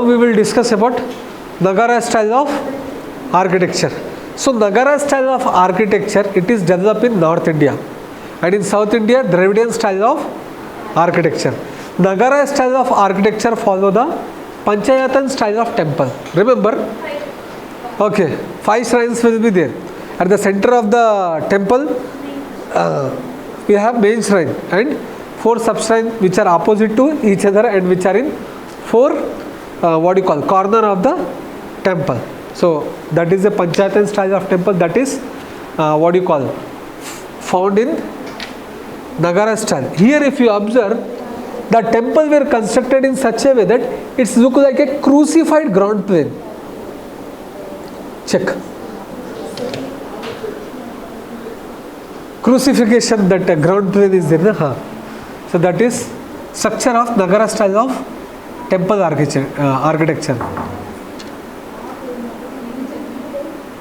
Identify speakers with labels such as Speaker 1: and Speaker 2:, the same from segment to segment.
Speaker 1: we will discuss about Nagara style of architecture. So Nagara style of architecture, it is developed in North India, and in South India Dravidian style of architecture. Nagara style of architecture follow the Panchayatan style of temple. Remember? Okay, 5 shrines will be there. At the center of the temple, we have main shrine and 4 sub shrines which are opposite to each other and which are in 4 corner of the temple. So that is a Panchayatan style of temple, that is found in Nagara style. Here if you observe, the temple were constructed in such a way that it looks like a crucified ground plane. Check. Crucifixion, that ground plane is there. So that is structure of Nagara style of temple architecture.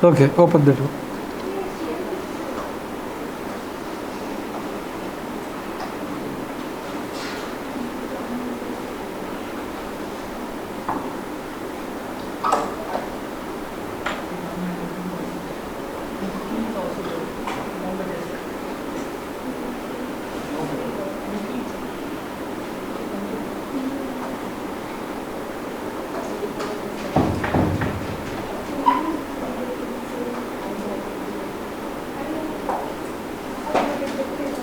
Speaker 1: Okay, open the door.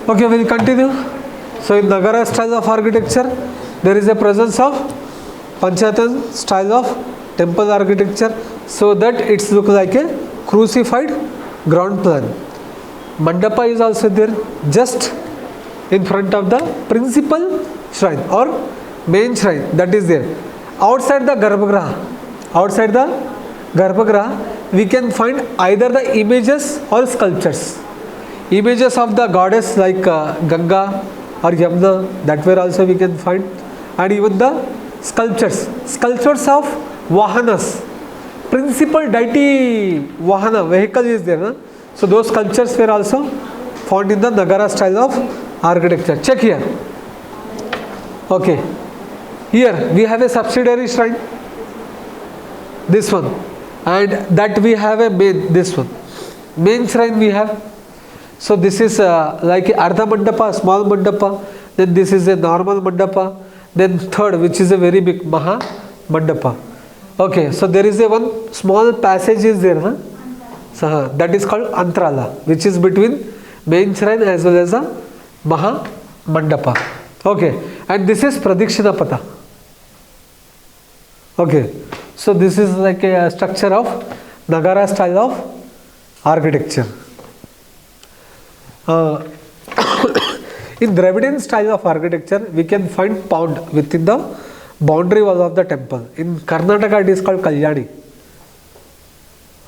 Speaker 1: Okay, we will continue. So in Nagara style of architecture, there is a presence of Panchayatan style of temple architecture, so that it looks like a crucified ground plan. Mandapa is also there, just in front of the principal shrine or main shrine, that is there. Outside the Garbhagriha, we can find either the images or sculptures. Images of the goddess like Ganga or Yamuna, that where also we can find, and even the sculptures of Vahanas, principal deity Vahana, vehicle is there. No? So those sculptures were also found in the Nagara style of architecture. Check here. Okay, here we have a subsidiary shrine, this one, and that we have a main shrine we have. So this is like Ardha Mandapa, small Mandapa, then this is a normal Mandapa, then third, which is a very big Maha Mandapa. Okay, so there is a one small passage is there, huh? So that is called Antrala, which is between main shrine as well as a Maha Mandapa. Okay, and this is Pradikshina Pata. Okay, so this is like a structure of Nagara style of architecture. In Dravidian style of architecture, we can find pond within the boundary wall of the temple. In Karnataka, it is called Kalyani.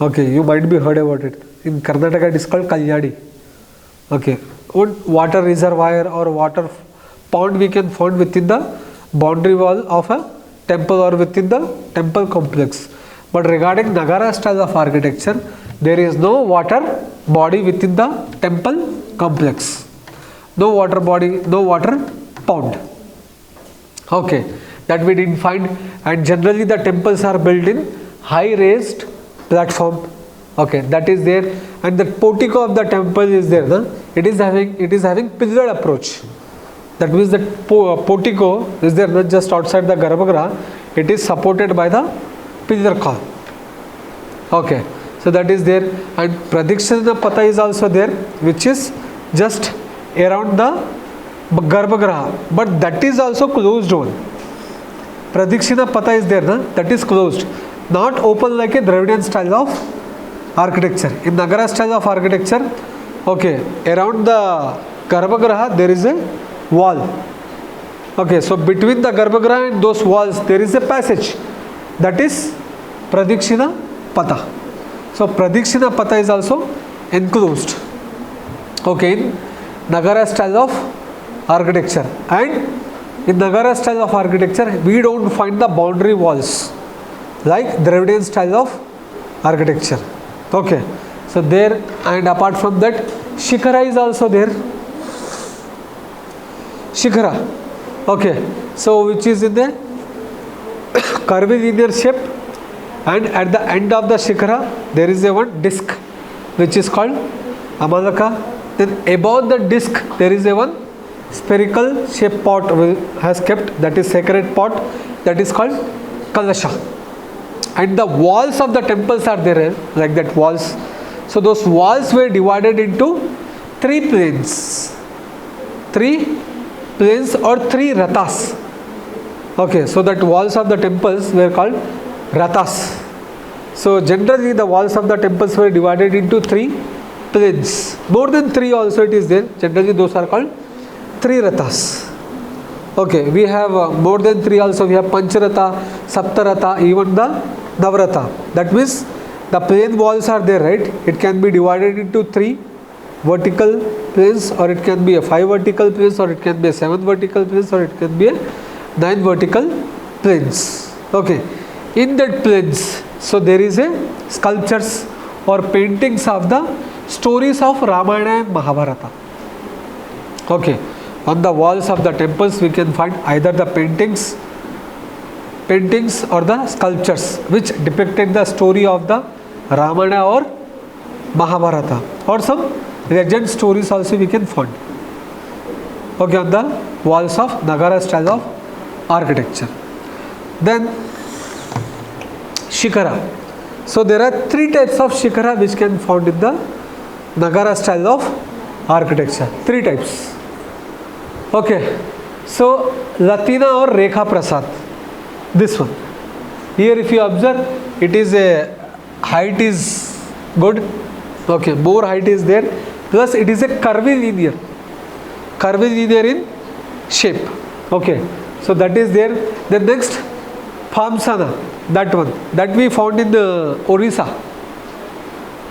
Speaker 1: Okay, you might be heard about it. In Karnataka, it is called Kalyani. Okay, water reservoir or water pond we can find within the boundary wall of a temple or within the temple complex. But regarding Nagara style of architecture, there is no water body within the temple complex. No water body, no water pond. Okay, that we didn't find, and generally the temples are built in high raised platform. Okay, that is there, and the portico of the temple is there. No? It is having pillared approach. That means that portico is there, not just outside the Garbhagriha. It is supported by the pillar column. Okay, so that is there, and Pradikshina Pata is also there, which is just around the Garbhagriha, but that is also closed one. Pradikshina Pata is there, no? That is closed, not open like a Dravidian style of architecture. In Nagara style of architecture, okay, around the Garbhagriha there is a wall. Okay, so between the Garbhagriha and those walls there is a passage, that is Pradikshina Pata. So Pradikshina Pata is also enclosed. Okay, in Nagara style of architecture, and in Nagara style of architecture we don't find the boundary walls like Dravidian style of architecture. Okay, so there, and apart from that, Shikhara is also there. Shikhara, okay, so which is in the curvilinear shape, and at the end of the shikhara there is a one disc which is called amalaka. Then above the disc there is a one spherical shape pot has kept, that is sacred pot, that is called kalasha. And the walls of the temples are there like that walls. So those walls were divided into three planes or three rathas. Okay, so that walls of the temples were called rathas. So generally the walls of the temples were divided into three planes. More than three also it is there. Generally those are called three rathas. Okay, we have more than three also. We have Pancharatha, Saptaratha, even the Navaratha. That means the plain walls are there, right? It can be divided into three vertical planes, or it can be a 5 vertical planes, or it can be a 7 vertical planes, or it can be a 9 vertical planes. Okay, in that planes, so there is a sculptures or paintings of the stories of Ramayana and Mahabharata. Okay, on the walls of the temples we can find either the paintings or the sculptures which depicted the story of the Ramayana or Mahabharata, or some legend stories also we can find. Okay, on the walls of Nagara style of architecture. Then shikhara. So there are three types of shikhara which can found in the Nagara style of architecture. Three types. Okay, so Latina or Rekha Prasad. This one. Here if you observe, it is a height is good. Okay, more height is there. Plus it is a curvilinear in shape. Okay, so that is there. The next Phamsana, that one, that we found in the Orissa.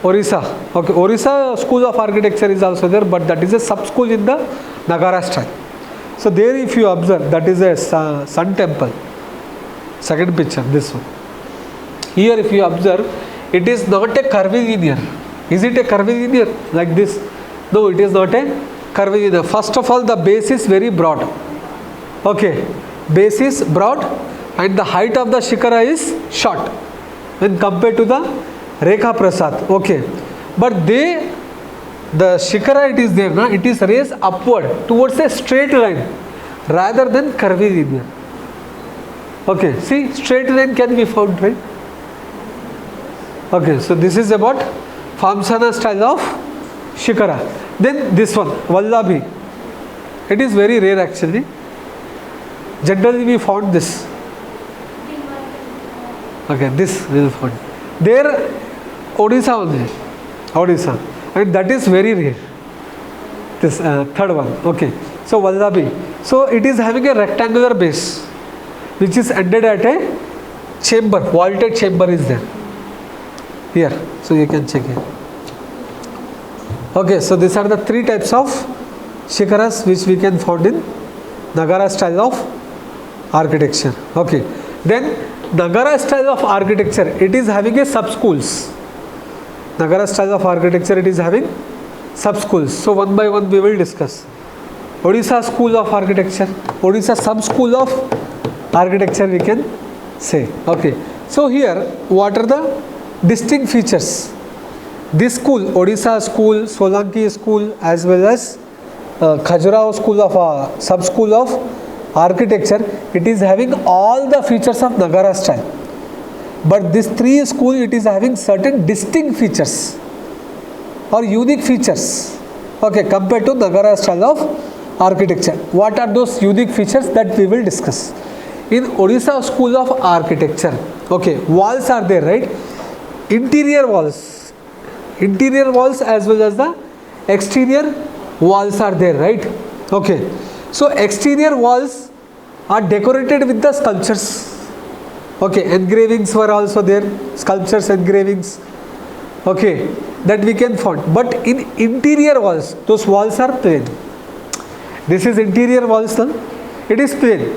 Speaker 1: Okay, Orissa school of architecture is also there, but that is a sub school in the Nagara style. So there if you observe, that is a sun temple. Second picture, this one. Here if you observe, it is not a curvilinear. Is it a curvilinear like this? No, it is not a curvilinear. First of all, the base is very broad. Okay, base is broad and the height of the shikhara is short when compared to the Rekha Prasad. Okay, but the shikhara it is there, na, it is raised upward towards a straight line rather than curvilinear. Okay, see, straight line can be found, right? Okay, so this is about Phamsana style of shikhara. Then this one, Vallabhi. It is very rare actually. Generally we found this. Okay, this we will find. There, Odisha only. Odisha. And that is very rare. This third one. Okay. So Vallabhi. So it is having a rectangular base, which is ended at a chamber. Vaulted chamber is there. Here. So you can check here. Okay. So these are the three types of shikharas which we can find in Nagara style of architecture. Okay. Then Nagara style of architecture, it is having a sub-schools. Nagara style of architecture, it is having sub-schools. So one by one we will discuss. Odisha school of architecture, Odisha sub-school of architecture we can say. Okay. So here, what are the distinct features? This school, Odisha school, Solanki school, as well as Khajuraho school of sub-school of architecture, it is having all the features of Nagara style. But this three school, it is having certain distinct features or unique features. Okay, compared to Nagara style of architecture. What are those unique features that we will discuss? In Odisha school of architecture, okay, walls are there, right? Interior walls as well as the exterior walls are there, right? Okay. So exterior walls are decorated with the sculptures. Okay, engravings were also there, sculptures, engravings. Okay, that we can find. But in interior walls, those walls are plain. This is interior walls, no? It is plain.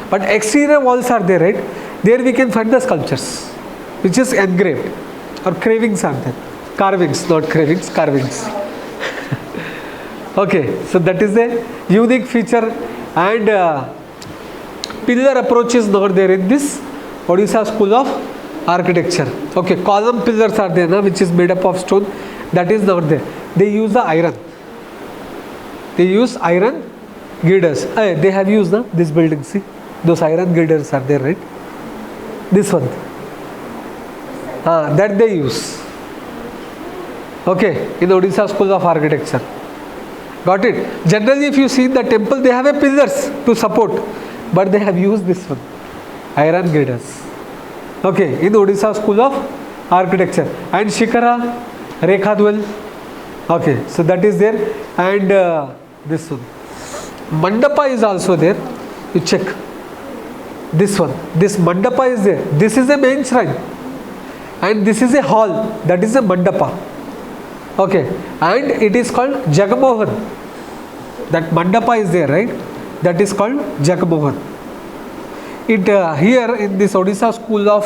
Speaker 1: But exterior walls are there, right? There we can find the sculptures, which is engraved, or carvings are there. Carvings, not cravings, carvings. Okay, so that is a unique feature, and pillar approach is not there in this Odisha school of architecture. Okay, column pillars are there, na, which is made up of stone. That is not there. They use the iron. They use iron girders. They have used this building. See, those iron girders are there, right? This one. That they use. Okay, in Odisha school of architecture. Got it? Generally, if you see in the temple, they have a pillars to support, but they have used this one, iron girders. Okay, in Odisha school of architecture. And Shikara, Rekha Dwell. Okay, so that is there. And this one. Mandapa is also there. You check. This one. This Mandapa is there. This is a main shrine. And this is a hall. That is a Mandapa. Okay, and it is called Jagamohan. That Mandapa is there, right? That is called Jagamohan. It here in this Odisha school of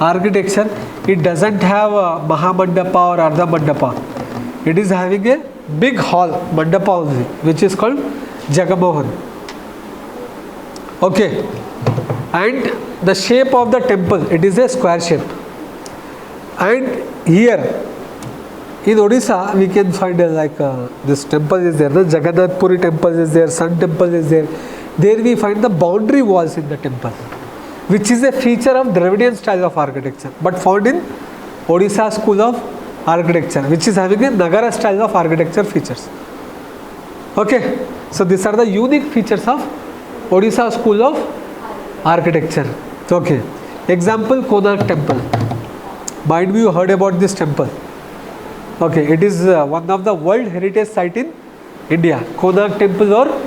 Speaker 1: architecture, it doesn't have a Mahamandapa or Ardha Mandapa. It is having a big hall, Mandapa only, which is called Jagamohan. Okay, and the shape of the temple, it is a square shape. And here in Odisha, we can find this temple is there, the Jagannath Puri temple is there, Sun temple is there. There we find the boundary walls in the temple, which is a feature of Dravidian style of architecture, but found in Odisha school of architecture, which is having a Nagara style of architecture features. Okay, so these are the unique features of Odisha school of architecture. Okay, example, Konark temple. Might be you heard about this temple. Okay, it is one of the World Heritage Site in India. Konark temple or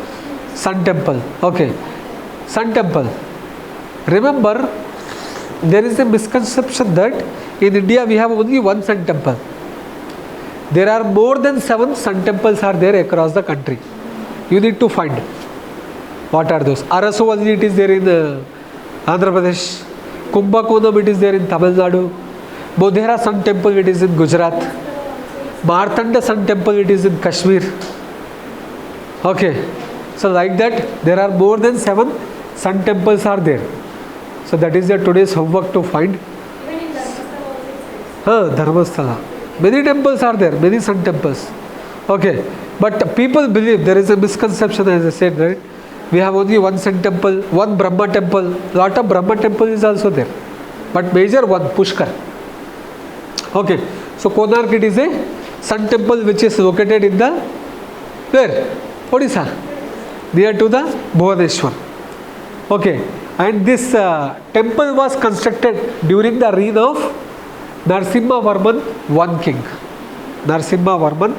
Speaker 1: Sun temple. Okay, Sun temple. Remember, there is a misconception that in India we have only one Sun temple. There are more than 7 Sun temples are there across the country. You need to find what are those. Arasovalli, it is there in Andhra Pradesh. Kumbakonam, it is there in Tamil Nadu. Modhera Sun temple, it is in Gujarat. Martanda Sun temple, it is in Kashmir. Okay, so like that there are more than 7 Sun temples are there. So that is today's homework to find. Dharmasthala. Many temples are there, many Sun temples. Okay, but people believe, there is a misconception, as I said, right? We have only one Sun temple, one Brahma temple. Lot of Brahma temple is also there, but major one, Pushkar. Okay, so Konark, it is a Sun temple which is located in the where? Odisha, near to the Bhubaneswar. Okay, and this temple was constructed during the reign of Narasimha Varman I king. Narasimha Varman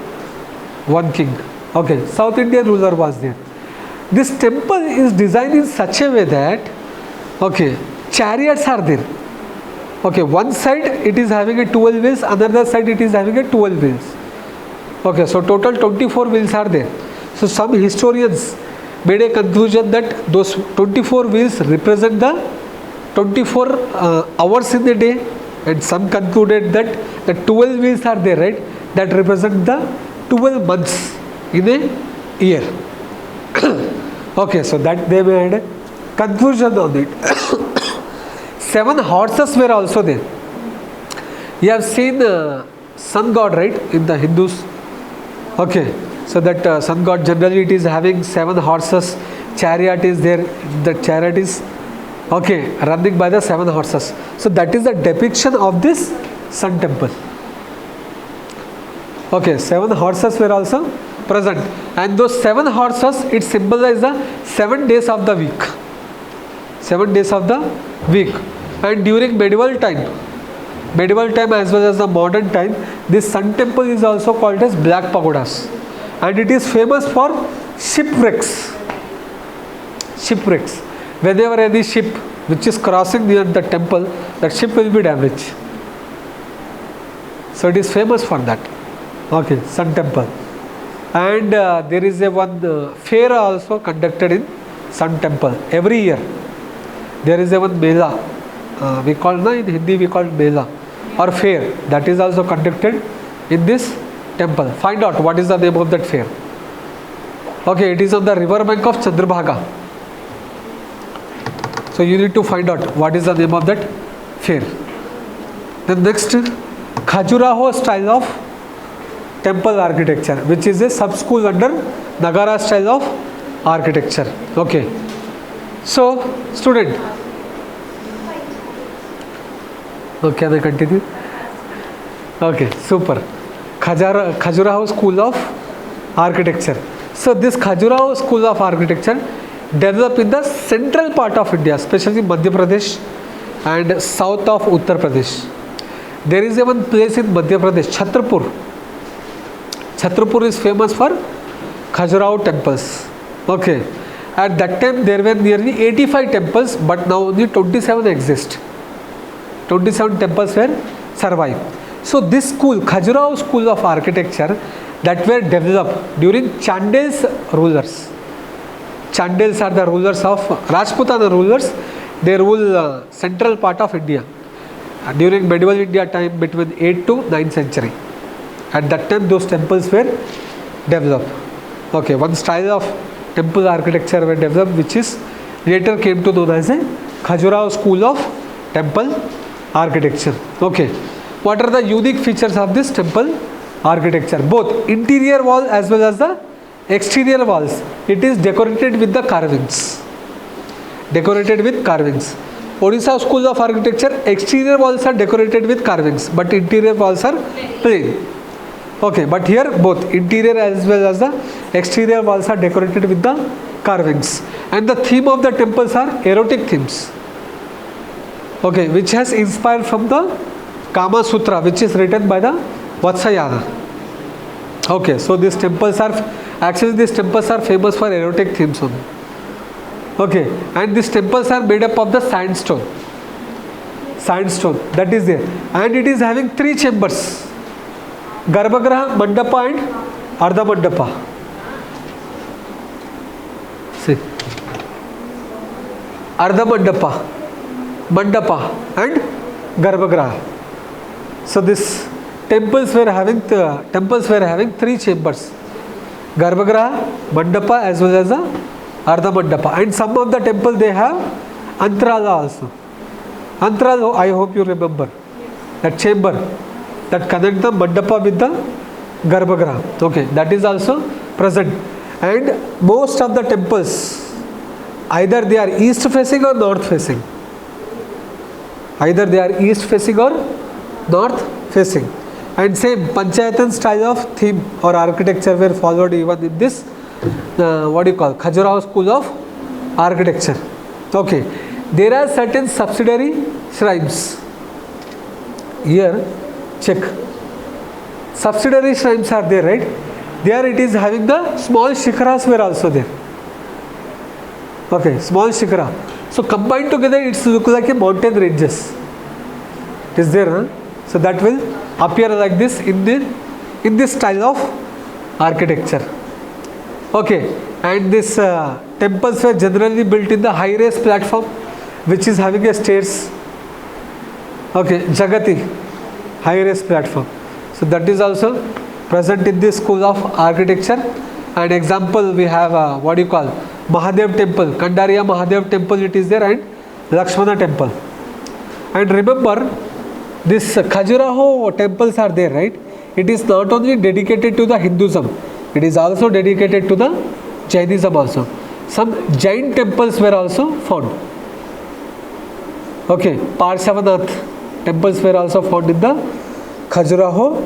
Speaker 1: I king. Okay, South Indian ruler was there. This temple is designed in such a way that, okay, chariots are there. Okay, one side it is having a 12 wheels, another side it is having a 12 wheels. Okay, so total 24 wheels are there. So some historians made a conclusion that those 24 wheels represent the 24 hours in the day, and some concluded that the 12 wheels are there, right? That represent the 12 months in a year. Okay, so that they made a conclusion on it. 7 horses were also there. You have seen sun god, right, in the Hindus. Okay, so that sun god generally it is having 7 horses. Chariot is there. The chariot is running by the 7 horses. So that is the depiction of this sun temple. Okay, 7 horses were also present, and those 7 horses, it symbolizes the 7 days of the week. 7 days of the week. And during medieval time as well as the modern time, this sun temple is also called as Black Pagodas, and it is famous for shipwrecks. Whenever any ship which is crossing near the temple, that ship will be damaged. So it is famous for that. Okay, Sun temple. And there is a one fair also conducted in Sun temple every year. There is a one Mela. We call in Hindi we call Mela or fair, that is also conducted in this temple. Find out what is the name of that fair. Okay, it is on the river bank of Chandrabhaga. So you need to find out what is the name of that fair. Then next, Khajuraho style of temple architecture, which is a sub school under Nagara style of architecture. Okay. So student, okay, can I continue? Okay, super. Khajuraho school of architecture. So this Khajuraho school of architecture developed in the central part of India, especially Madhya Pradesh and south of Uttar Pradesh. There is a one place in Madhya Pradesh, Chhatrapur. Chhatrapur is famous for Khajuraho temples. Okay. At that time there were nearly 85 temples, but now only 27 exist. 27 temples were survived. So this school, Khajuraho school of architecture, that were developed during Chandels rulers. Chandels are the rulers of Rajputana rulers. They rule central part of India during medieval India time between 8th to 9th century. At that time those temples were developed. Okay, one style of temple architecture were developed which is later came to known as a Khajuraho school of temple architecture. Okay, what are the unique features of this temple architecture? Both interior wall as well as the exterior walls, it is decorated with the carvings. Decorated with carvings. Odisha school of architecture, exterior walls are decorated with carvings, but interior walls are plain. Okay, but here both interior as well as the exterior walls are decorated with the carvings. And the theme of the temples are erotic themes. Okay, which has inspired from the Kama Sutra, which is written by the Vatsayana. Okay, so these temples are famous for erotic themes only. Okay, and these temples are made up of the sandstone that is there, and it is having 3 chambers: Garbhagriha, Mandapa and Ardha Mandapa. See, Ardha Mandapa and Garbhagriha. So this temples were having 3 chambers: Garbhagriha, Mandapa as well as the Ardha Mandapa. And some of the temple they have Antarala also. Antarala, I hope you remember that chamber that connect the Mandapa with the Garbhagriha. Okay, that is also present. And most of the temples, either they are east facing or north facing. Either they are east facing or north facing. And same Panchayatan style of theme or architecture were followed even in this Khajuraho school of architecture. Okay, there are certain subsidiary shrines. Here, check. Subsidiary shrines are there, right? There it is having the small shikharas were also there. Okay, small shikhara. So combined together, it's look like a mountain ranges. It is there, huh? So that will appear like this in this style of architecture. Okay, and this temples were generally built in the high raised platform, which is having a stairs. Okay, Jagati, high raised platform. So that is also present in this school of architecture. And example we have Mahadev temple, Kandariya Mahadev temple, it is there, and Lakshmana temple. And remember, this Khajuraho temples are there, right? It is not only dedicated to the Hinduism, it is also dedicated to the Jainism also. Some Jain temples were also found. Okay, Parshavanath temples were also found in the Khajuraho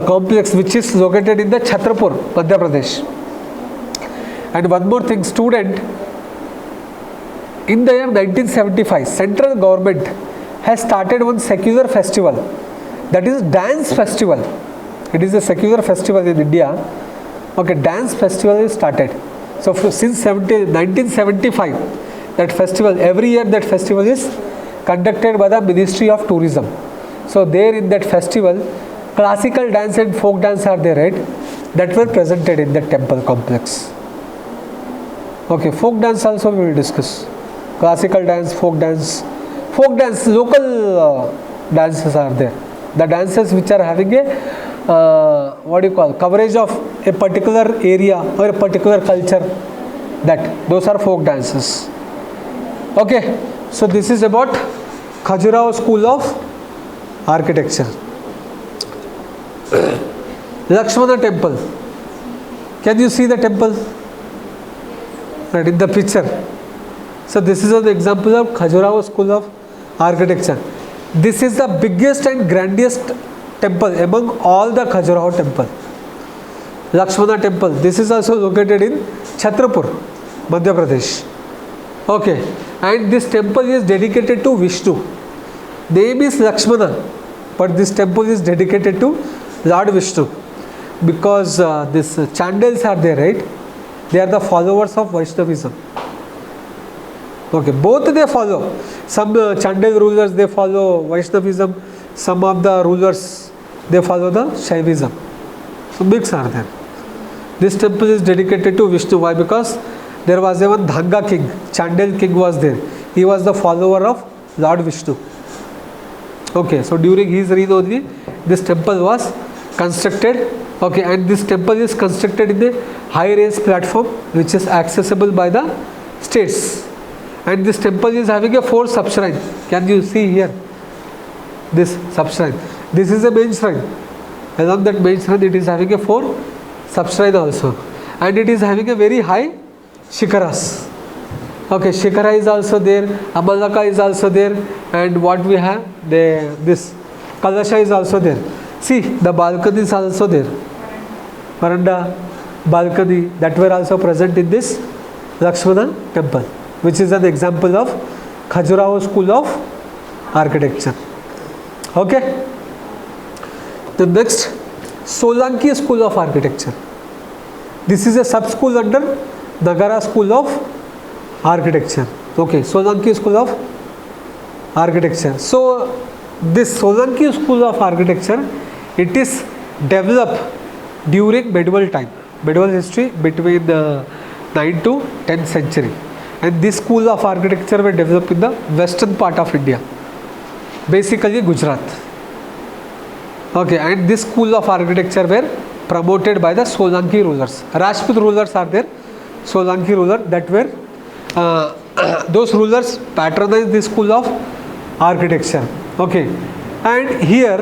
Speaker 1: complex, which is located in the Chhatrapur, Madhya Pradesh. And one more thing, student, in the year 1975, central government has started one secular festival, that is dance festival. It is a secular festival in India. Okay, dance festival is started. So since 1975, that festival, every year that festival is conducted by the Ministry of Tourism. So there in that festival, classical dance and folk dance are there, right? That were presented in the temple complex. Okay, folk dance also we will discuss. Classical dance, folk dance, local dances are there. The dances which are having a coverage of a particular area or a particular culture, those are folk dances. Okay, so this is about Khajuraho School of Architecture. Lakshmana Temple. Can you see the temple? Right, in the picture. So this is an example of Khajuraho School of Architecture. This is the biggest and grandest temple among all the Khajuraho temple. Lakshmana Temple. This is also located in Chhatrapur, Madhya Pradesh. Okay, and this temple is dedicated to Vishnu. Name is Lakshmana, but this temple is dedicated to Lord Vishnu, because this Chandals are there, right? They are the followers of Vaishnavism. Okay, both they follow. Some Chandal rulers, they follow Vaishnavism. Some of the rulers, they follow the Shaivism. So mix are there. This temple is dedicated to Vishnu. Why? Because there was a one Dhanga king, Chandal king was there. He was the follower of Lord Vishnu. Okay, so during his reign only, this temple was constructed. Okay, and this temple is constructed in a high-raised platform which is accessible by the states. And this temple is having a 4 sub-shrine. Can you see here? This sub-shrine. This is a main shrine. Along that main shrine, it is having a 4 sub-shrine also. And it is having a very high Shikaras. Okay, Shikara is also there, Amalaka is also there, and what we have, this Kalasha is also there. See, the balcony is also there. Veranda, balcony, that were also present in this Lakshmana temple, which is an example of Khajuraho School of Architecture. Okay. The next, Solanki School of Architecture. This is a sub-school under Nagara School of Architecture. Okay, Solanki School of Architecture. So, this Solanki School of Architecture, it is developed during medieval time, medieval history between the 9th to 10th century. And this school of architecture were developed in the western part of India, basically Gujarat. Okay, and this school of architecture were promoted by the Solanki rulers. Rajput rulers are there, Solanki ruler, that were those rulers patronized this school of architecture. Okay, and here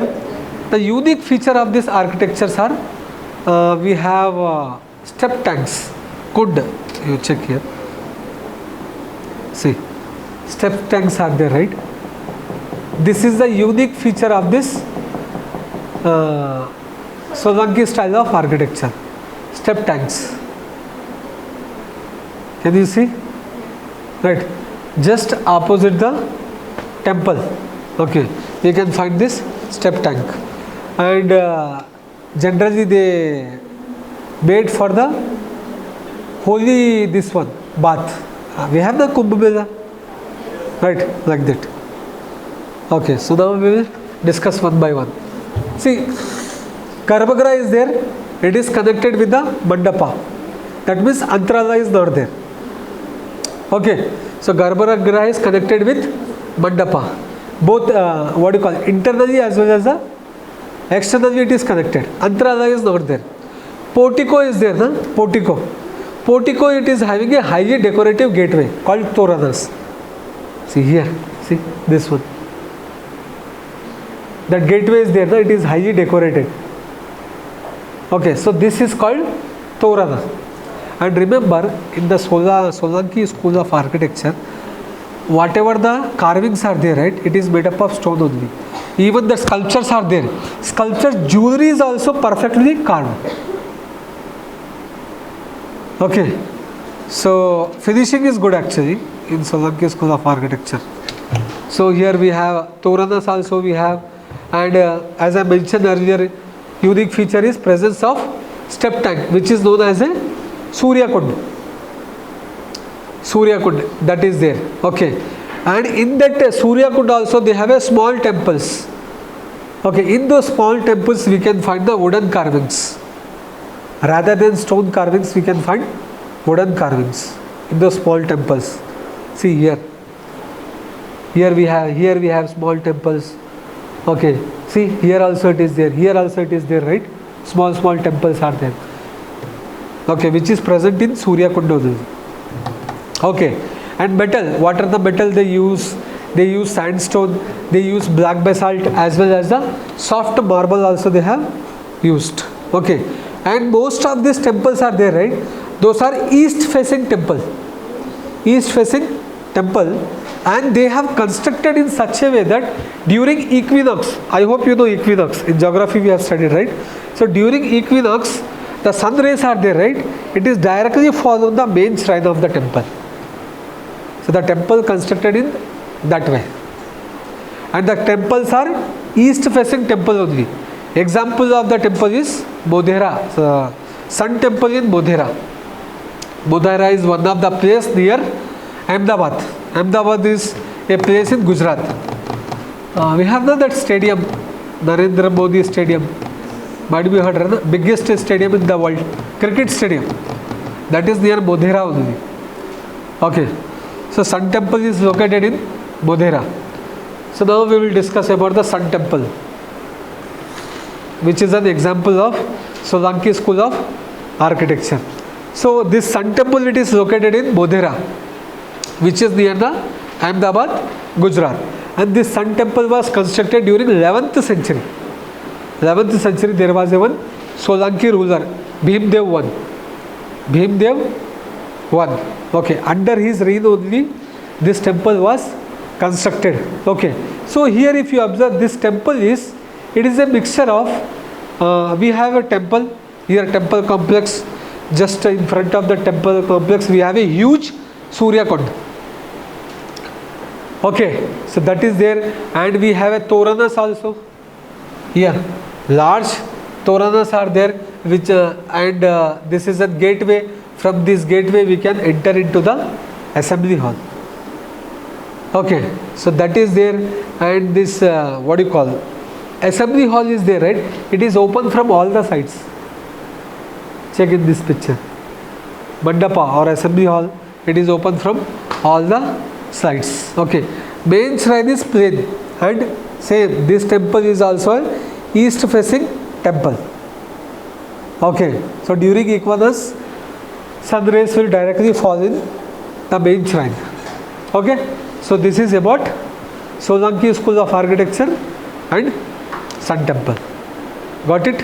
Speaker 1: the unique feature of this architectures are we have step tanks. Could you check here? See, step tanks are there, right? This is the unique feature of this Solanki style of architecture. Step tanks. Can you see? Right, just opposite the temple. Okay, you can find this step tank, and generally they made for the holy this one bath. We have the Kumbh Mela, right, like that. Okay, so now we will discuss one by one. See, Garbhagriha is there. It is connected with the Mandapa. That means Antarala is not there. Okay, so Garbhagriha is connected with Mandapa. Both, what do you call it, internally as well as the externally it is connected. Antarala is not there. Portico is there, na? Portico. Portico, it is having a highly decorative gateway called Toranas. See here, see this one. That gateway is there, na? It is highly decorated. Okay, so this is called Torana. And remember, in the Solanki School of Architecture, whatever the carvings are there, right, it is made up of stone only. Even the sculptures are there. Sculpture jewelry is also perfectly carved. Okay, so finishing is good actually in Solanki School of Architecture. So here we have Toranas also we have, and as I mentioned earlier, unique feature is presence of step tank, which is known as a Surya Kund. Surya Kund, that is there. Okay, and in that Surya Kund also they have a small temples. Okay, in those small temples we can find the wooden carvings. Rather than stone carvings, we can find wooden carvings in those small temples. See here. Here we have small temples. Okay, see here also it is there. Here also it is there, right? Small temples are there. Okay, which is present in Surya Kund. Okay, And metal, what are the metal they use? They use sandstone, they use black basalt, as well as the soft marble also they have used. Okay, and most of these temples are there, right? Those are east facing temple, and they have constructed in such a way that during equinox, I hope you know equinox, in geography we have studied, right? So during equinox, the sun rays are there, right? It is directly fall on the main shrine of the temple. So the temple constructed in that way, and the temples are east facing temple only. Example of the temple is Modhera, Sun Temple in Modhera. Modhera is one of the place near Ahmedabad. Ahmedabad is a place in Gujarat. We have that stadium, Narendra Modi Stadium. Might be heard, right? Biggest stadium in the world, cricket stadium. That is near Modhera only. Okay, so Sun Temple is located in Modhera. So now we will discuss about the Sun Temple, which is an example of Solanki School of Architecture. So this Sun Temple, it is located in Modhera, which is near the Ahmedabad, Gujarat. And this Sun Temple was constructed during 11th century. 11th century there was a one Solanki ruler, Bhimdev I. Okay, under his reign only this temple was constructed. Okay, so here if you observe, this temple is, it is a mixture of, we have a temple, here temple complex, just in front of the temple complex we have a huge Surya Kund. Okay, so that is there, and we have a Toranas also. Here, large Toranas are there, which this is a gateway. From this gateway we can enter into the assembly hall. Okay, so that is there, and this what do you call, assembly hall is there, right? It is open from all the sides. Check in this picture. Mandapa or assembly hall, it is open from all the sides. Okay, main shrine is plain, and same, this temple is also an east facing temple. Okay, so during equinox, sun rays will directly fall in the main shrine. Okay, so this is about Solanki School of Architecture and Sun Temple. Got it?